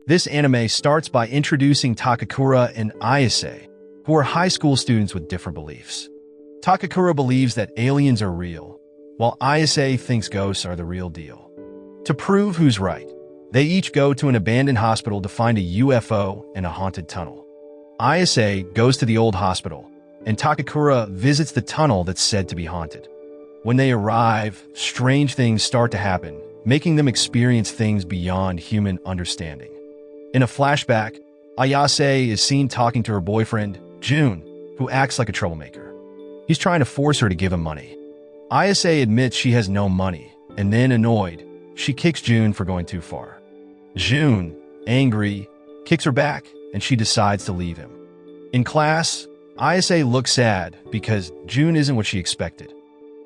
This anime starts by introducing Takakura and Ayase, who are high school students with different beliefs. Takakura believes that aliens are real, while Ayase thinks ghosts are the real deal. To prove who's right, they each go to an abandoned hospital to find a UFO and a haunted tunnel. Ayase goes to the old hospital, and Takakura visits the tunnel that's said to be haunted. When they arrive, strange things start to happen, making them experience things beyond human understanding. In a flashback, Ayase is seen talking to her boyfriend, June, who acts like a troublemaker. He's trying to force her to give him money. Ayase admits she has no money, and then, annoyed, she kicks June for going too far. June, angry, kicks her back, and she decides to leave him. In class, Ayase looks sad because June isn't what she expected.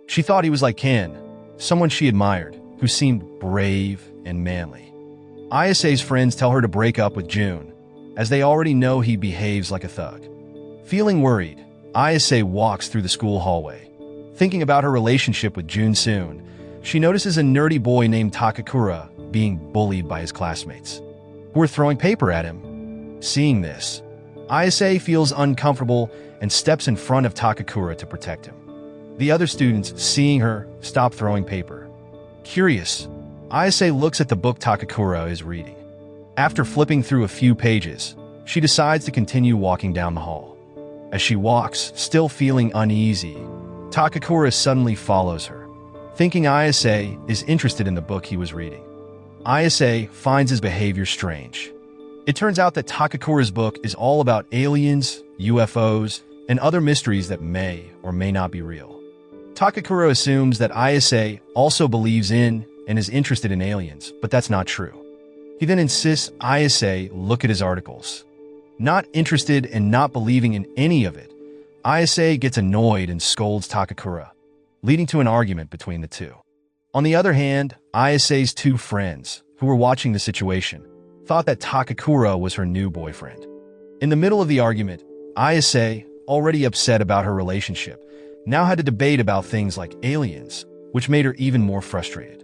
She thought he was like Ken, someone she admired, who seemed brave and manly. Ayase's friends tell her to break up with June, as they already know he behaves like a thug. Feeling worried, Ayase walks through the school hallway. Thinking about her relationship with June soon, she notices a nerdy boy named Takakura being bullied by his classmates, who are throwing paper at him. Seeing this, Ayase feels uncomfortable and steps in front of Takakura to protect him. The other students, seeing her, stop throwing paper. Curious, Ayase looks at the book Takakura is reading. After flipping through a few pages, she decides to continue walking down the hall. As she walks, still feeling uneasy, Takakura suddenly follows her, thinking Ayase is interested in the book he was reading. Ayase finds his behavior strange. It turns out that Takakura's book is all about aliens, UFOs, and other mysteries that may or may not be real. Takakura assumes that Ayase also believes in and is interested in aliens, but that's not true. He then insists Ayase look at his articles. Not interested and not believing in any of it, Ayase gets annoyed and scolds Takakura, leading to an argument between the two. On the other hand, Ayase's two friends, who were watching the situation, thought that Takakura was her new boyfriend. In the middle of the argument, Ayase, already upset about her relationship, now had to debate about things like aliens, which made her even more frustrated.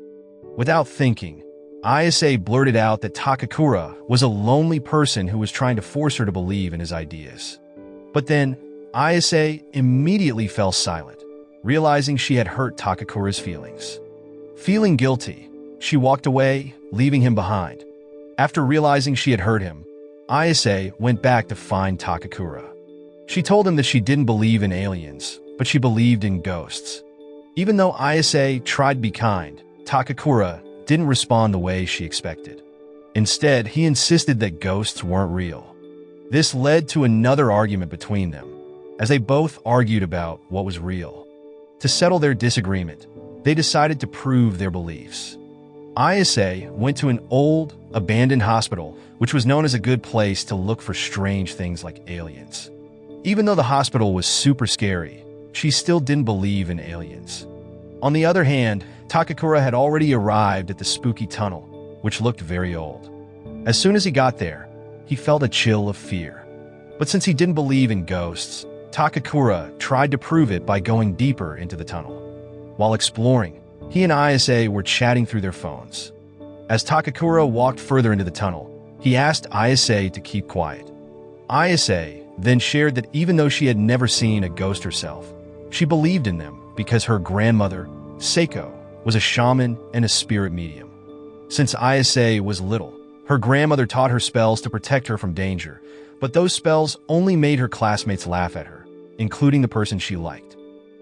Without thinking, Ayase blurted out that Takakura was a lonely person who was trying to force her to believe in his ideas. But then, Ayase immediately fell silent, realizing she had hurt Takakura's feelings. Feeling guilty, she walked away, leaving him behind. After realizing she had hurt him, Ayase went back to find Takakura. She told him that she didn't believe in aliens, but she believed in ghosts. Even though Ayase tried to be kind, Takakura didn't respond the way she expected. Instead, he insisted that ghosts weren't real. This led to another argument between them, as they both argued about what was real. To settle their disagreement, they decided to prove their beliefs. Ayase went to an old, abandoned hospital, which was known as a good place to look for strange things like aliens. Even though the hospital was super scary, she still didn't believe in aliens. On the other hand, Takakura had already arrived at the spooky tunnel, which looked very old. As soon as he got there, he felt a chill of fear. But since he didn't believe in ghosts, Takakura tried to prove it by going deeper into the tunnel. While exploring, he and Ayase were chatting through their phones. As Takakura walked further into the tunnel, he asked Ayase to keep quiet. Ayase then shared that even though she had never seen a ghost herself, she believed in them because her grandmother, Seiko, was a shaman and a spirit medium. Since Ayase was little, her grandmother taught her spells to protect her from danger, but those spells only made her classmates laugh at her, including the person she liked.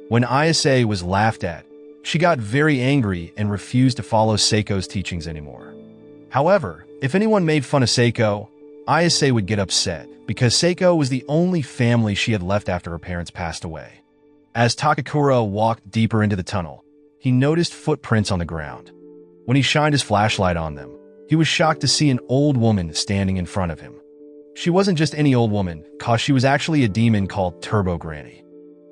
When Ayase was laughed at, she got very angry and refused to follow Seiko's teachings anymore. However, if anyone made fun of Seiko, Ayase would get upset because Seiko was the only family she had left after her parents passed away. As Takakura walked deeper into the tunnel, he noticed footprints on the ground. When he shined his flashlight on them, he was shocked to see an old woman standing in front of him. She wasn't just any old woman, cause she was actually a demon called Turbo Granny.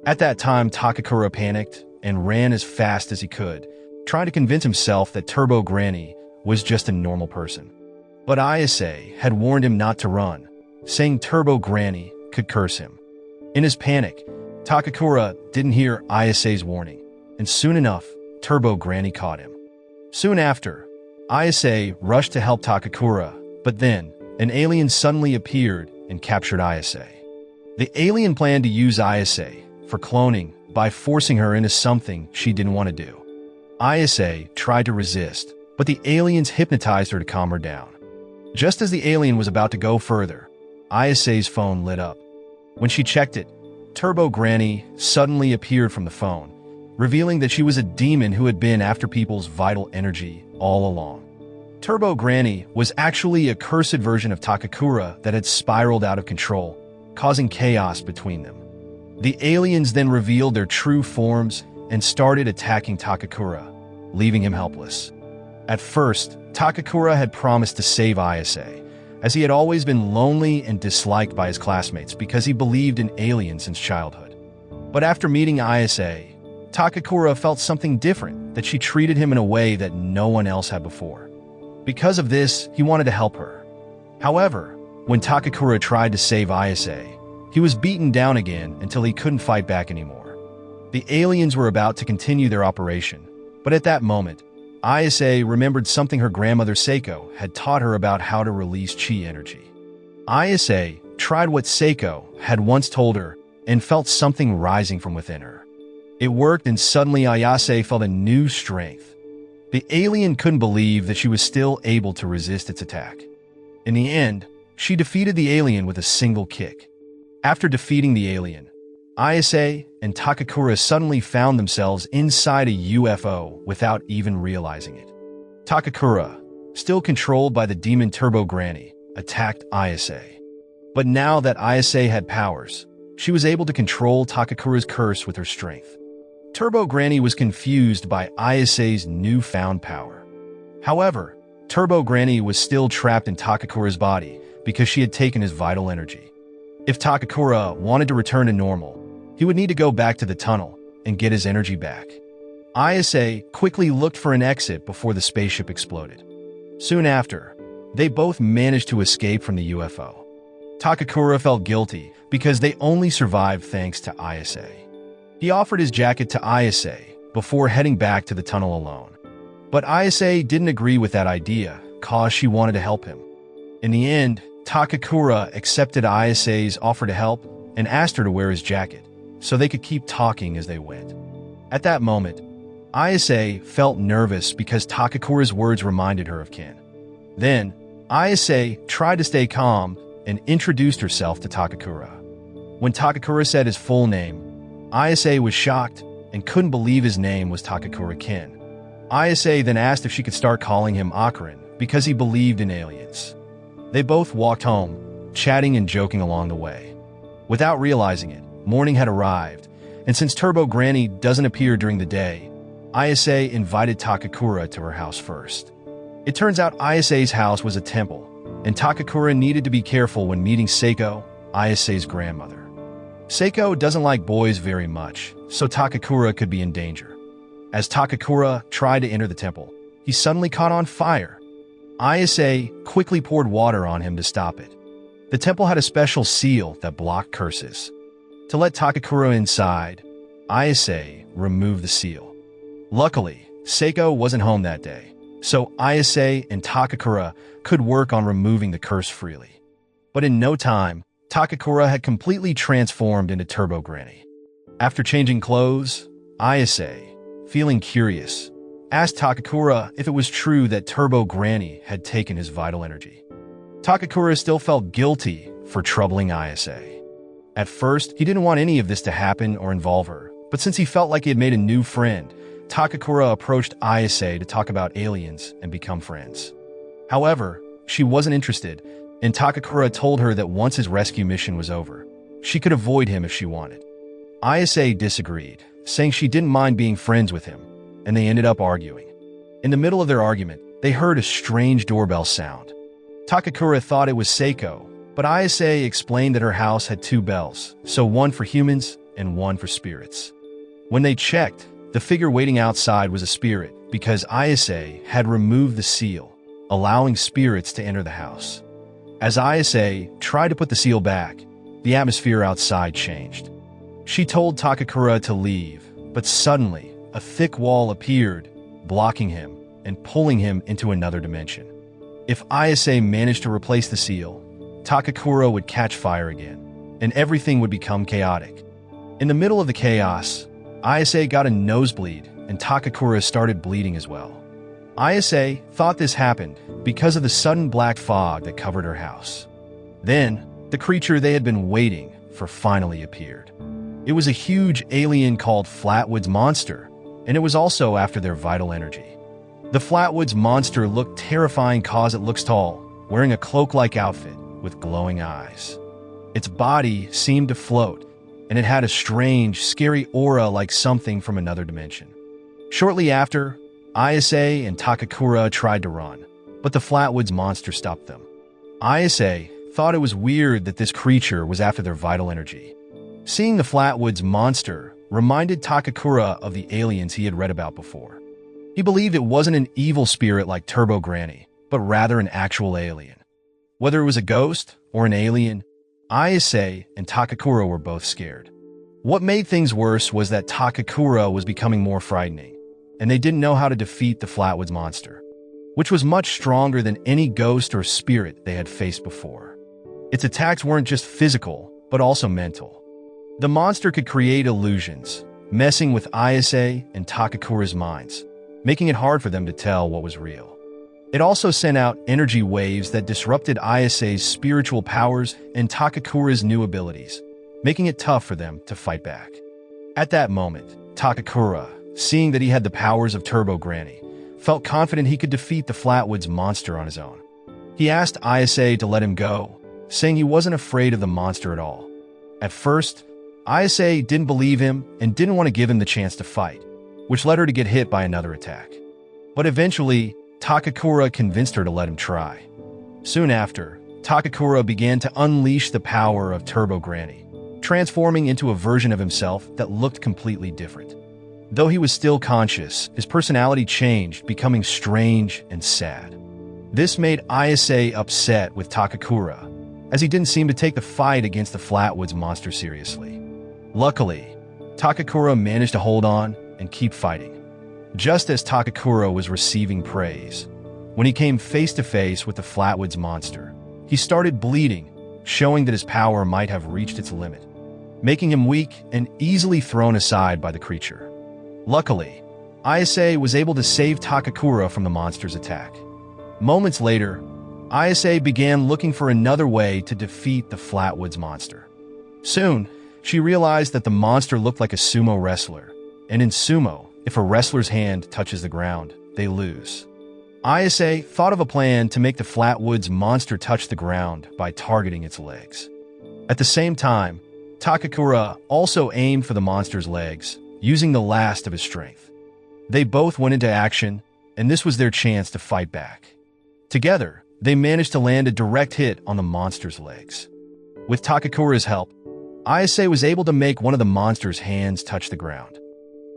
At that time, Takakura panicked and ran as fast as he could, trying to convince himself that Turbo Granny was just a normal person. But Ayase had warned him not to run, saying Turbo Granny could curse him. In his panic, Takakura didn't hear Ayase's warning, and soon enough, Turbo Granny caught him. Soon after, Ayase rushed to help Takakura, but then, an alien suddenly appeared and captured Ayase. The alien planned to use Ayase for cloning by forcing her into something she didn't want to do. Ayase tried to resist, but the aliens hypnotized her to calm her down. Just as the alien was about to go further, Ayase's phone lit up. When she checked it, Turbo Granny suddenly appeared from the phone, revealing that she was a demon who had been after people's vital energy all along. Turbo Granny was actually a cursed version of Takakura that had spiraled out of control, causing chaos between them. The aliens then revealed their true forms and started attacking Takakura, leaving him helpless. At first, Takakura had promised to save Ayase, as he had always been lonely and disliked by his classmates because he believed in aliens since childhood. But after meeting Ayase, Takakura felt something different, that she treated him in a way that no one else had before. Because of this, he wanted to help her. However, when Takakura tried to save Ayase, he was beaten down again until he couldn't fight back anymore. The aliens were about to continue their operation, but at that moment, Ayase remembered something her grandmother Seiko had taught her about how to release chi energy. Ayase tried what Seiko had once told her and felt something rising from within her. It worked, and suddenly Ayase felt a new strength. The alien couldn't believe that she was still able to resist its attack. In the end, she defeated the alien with a single kick. After defeating the alien, Ayase and Takakura suddenly found themselves inside a UFO without even realizing it. Takakura, still controlled by the demon Turbo Granny, attacked Ayase. But now that Ayase had powers, she was able to control Takakura's curse with her strength. Turbo Granny was confused by Ayase's newfound power. However, Turbo Granny was still trapped in Takakura's body because she had taken his vital energy. If Takakura wanted to return to normal, he would need to go back to the tunnel and get his energy back. Ayase quickly looked for an exit before the spaceship exploded. Soon after, they both managed to escape from the UFO. Takakura felt guilty because they only survived thanks to Ayase. He offered his jacket to Ayase before heading back to the tunnel alone. But Ayase didn't agree with that idea, cause she wanted to help him. In the end, Takakura accepted Ayase's offer to help and asked her to wear his jacket, so they could keep talking as they went. At that moment, Ayase felt nervous because Takakura's words reminded her of Ken. Then, Ayase tried to stay calm and introduced herself to Takakura. When Takakura said his full name, Ayase was shocked and couldn't believe his name was Takakura Ken. Ayase then asked if she could start calling him Okarun because he believed in aliens. They both walked home, chatting and joking along the way. Without realizing it, morning had arrived, and since Turbo Granny doesn't appear during the day, Ayase invited Takakura to her house first. It turns out Ayase's house was a temple, and Takakura needed to be careful when meeting Seiko, Ayase's grandmother. Seiko doesn't like boys very much, so Takakura could be in danger. As Takakura tried to enter the temple, he suddenly caught on fire. Ayase quickly poured water on him to stop it. The temple had a special seal that blocked curses. To let Takakura inside, Ayase removed the seal. Luckily, Seiko wasn't home that day, so Ayase and Takakura could work on removing the curse freely. But in no time, Takakura had completely transformed into Turbo Granny. After changing clothes, Ayase, feeling curious, asked Takakura if it was true that Turbo Granny had taken his vital energy. Takakura still felt guilty for troubling Ayase. At first, he didn't want any of this to happen or involve her, but since he felt like he had made a new friend, Takakura approached Ayase to talk about aliens and become friends. However, she wasn't interested, and Takakura told her that once his rescue mission was over, she could avoid him if she wanted. Ayase disagreed, saying she didn't mind being friends with him, and they ended up arguing. In the middle of their argument, they heard a strange doorbell sound. Takakura thought it was Seiko, but Ayase explained that her house had two bells, so one for humans and one for spirits. When they checked, the figure waiting outside was a spirit because Ayase had removed the seal, allowing spirits to enter the house. As Ayase tried to put the seal back, the atmosphere outside changed. She told Takakura to leave, but suddenly, a thick wall appeared, blocking him and pulling him into another dimension. If Ayase managed to replace the seal, Takakura would catch fire again, and everything would become chaotic. In the middle of the chaos, Ayase got a nosebleed, and Takakura started bleeding as well. Ayase thought this happened because of the sudden black fog that covered her house. Then, the creature they had been waiting for finally appeared. It was a huge alien called Flatwoods Monster, and it was also after their vital energy. The Flatwoods Monster looked terrifying cause it looks tall, wearing a cloak-like outfit with glowing eyes. Its body seemed to float, and it had a strange, scary aura like something from another dimension. Shortly after, Ayase and Takakura tried to run, but the Flatwoods Monster stopped them. Ayase thought it was weird that this creature was after their vital energy. Seeing the Flatwoods Monster reminded Takakura of the aliens he had read about before. He believed it wasn't an evil spirit like Turbo Granny, but rather an actual alien. Whether it was a ghost or an alien, Ayase and Takakura were both scared. What made things worse was that Takakura was becoming more frightening, and they didn't know how to defeat the Flatwoods Monster, which was much stronger than any ghost or spirit they had faced before. Its attacks weren't just physical, but also mental. The monster could create illusions, messing with Ayase and Takakura's minds, making it hard for them to tell what was real. It also sent out energy waves that disrupted Ayase's spiritual powers and Takakura's new abilities, making it tough for them to fight back. At that moment, Takakura, seeing that he had the powers of Turbo Granny, felt confident he could defeat the Flatwoods Monster on his own. He asked Ayase to let him go, saying he wasn't afraid of the monster at all. At first, Ayase didn't believe him and didn't want to give him the chance to fight, which led her to get hit by another attack. But eventually, Takakura convinced her to let him try. Soon after, Takakura began to unleash the power of Turbo Granny, transforming into a version of himself that looked completely different. Though he was still conscious, his personality changed, becoming strange and sad. This made Ayase upset with Takakura, as he didn't seem to take the fight against the Flatwoods Monster seriously. Luckily, Takakura managed to hold on and keep fighting. Just as Takakura was receiving praise, when he came face to face with the Flatwoods Monster, he started bleeding, showing that his power might have reached its limit, making him weak and easily thrown aside by the creature. Luckily, Ayase was able to save Takakura from the monster's attack. Moments later, Ayase began looking for another way to defeat the Flatwoods Monster. Soon, she realized that the monster looked like a sumo wrestler, and in sumo, if a wrestler's hand touches the ground, they lose. Ayase thought of a plan to make the Flatwoods Monster touch the ground by targeting its legs. At the same time, Takakura also aimed for the monster's legs, using the last of his strength. They both went into action, and this was their chance to fight back. Together, they managed to land a direct hit on the monster's legs. With Takakura's help, Ayase was able to make one of the monster's hands touch the ground.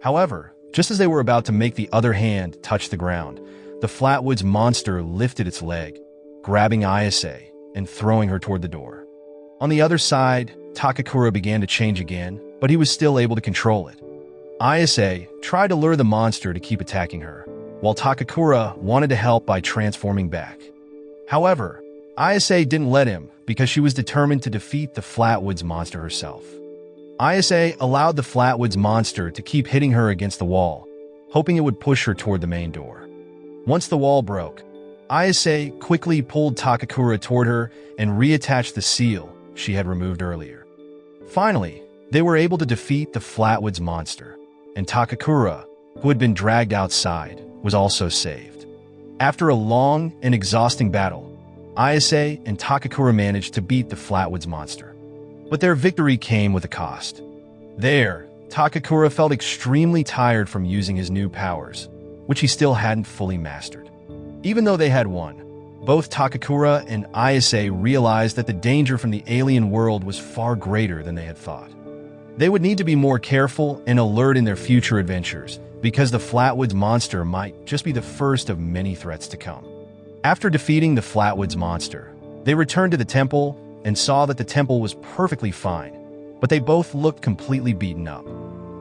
However, just as they were about to make the other hand touch the ground, the Flatwoods Monster lifted its leg, grabbing Ayase and throwing her toward the door. On the other side, Takakura began to change again, but he was still able to control it. Ayase tried to lure the monster to keep attacking her, while Takakura wanted to help by transforming back. However, Ayase didn't let him because she was determined to defeat the Flatwoods Monster herself. Ayase allowed the Flatwoods Monster to keep hitting her against the wall, hoping it would push her toward the main door. Once the wall broke, Ayase quickly pulled Takakura toward her and reattached the seal she had removed earlier. Finally, they were able to defeat the Flatwoods Monster, and Takakura, who had been dragged outside, was also saved. After a long and exhausting battle, Ayase and Takakura managed to beat the Flatwoods Monster. But their victory came with a cost. There, Takakura felt extremely tired from using his new powers, which he still hadn't fully mastered. Even though they had won, both Takakura and Ayase realized that the danger from the alien world was far greater than they had thought. They would need to be more careful and alert in their future adventures, because the Flatwoods Monster might just be the first of many threats to come. After defeating the Flatwoods Monster, they returned to the temple and saw that the temple was perfectly fine, but they both looked completely beaten up.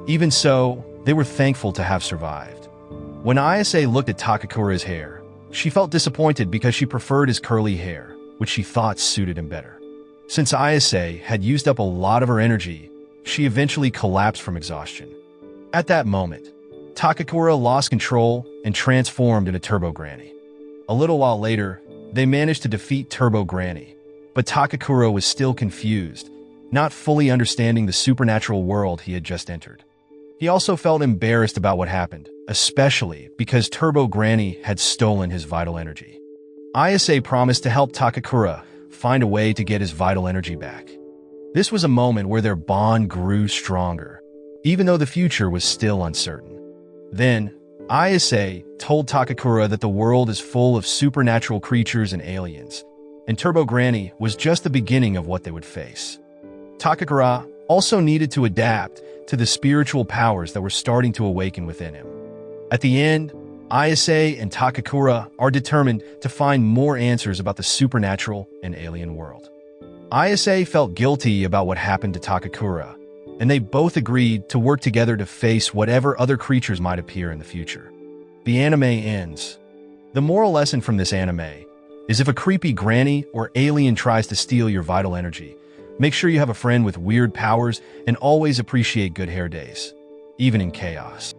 Even so, they were thankful to have survived. When Ayase looked at Takakura's hair, She felt disappointed because she preferred his curly hair, which she thought suited him better. Since Ayase had used up a lot of her energy, she eventually collapsed from exhaustion. At that moment, Takakura lost control and transformed into Turbo Granny. A little while later, they managed to defeat Turbo Granny, but Takakura was still confused, not fully understanding the supernatural world he had just entered. He also felt embarrassed about what happened, especially because Turbo Granny had stolen his vital energy. Ayase promised to help Takakura find a way to get his vital energy back. This was a moment where their bond grew stronger, even though the future was still uncertain. Then, Ayase told Takakura that the world is full of supernatural creatures and aliens, and Turbo Granny was just the beginning of what they would face. Takakura also needed to adapt to the spiritual powers that were starting to awaken within him. At the end, Ayase and Takakura are determined to find more answers about the supernatural and alien world. Ayase felt guilty about what happened to Takakura, and they both agreed to work together to face whatever other creatures might appear in the future. The anime ends. The moral lesson from this anime is if a creepy granny or alien tries to steal your vital energy, make sure you have a friend with weird powers and always appreciate good hair days, even in chaos.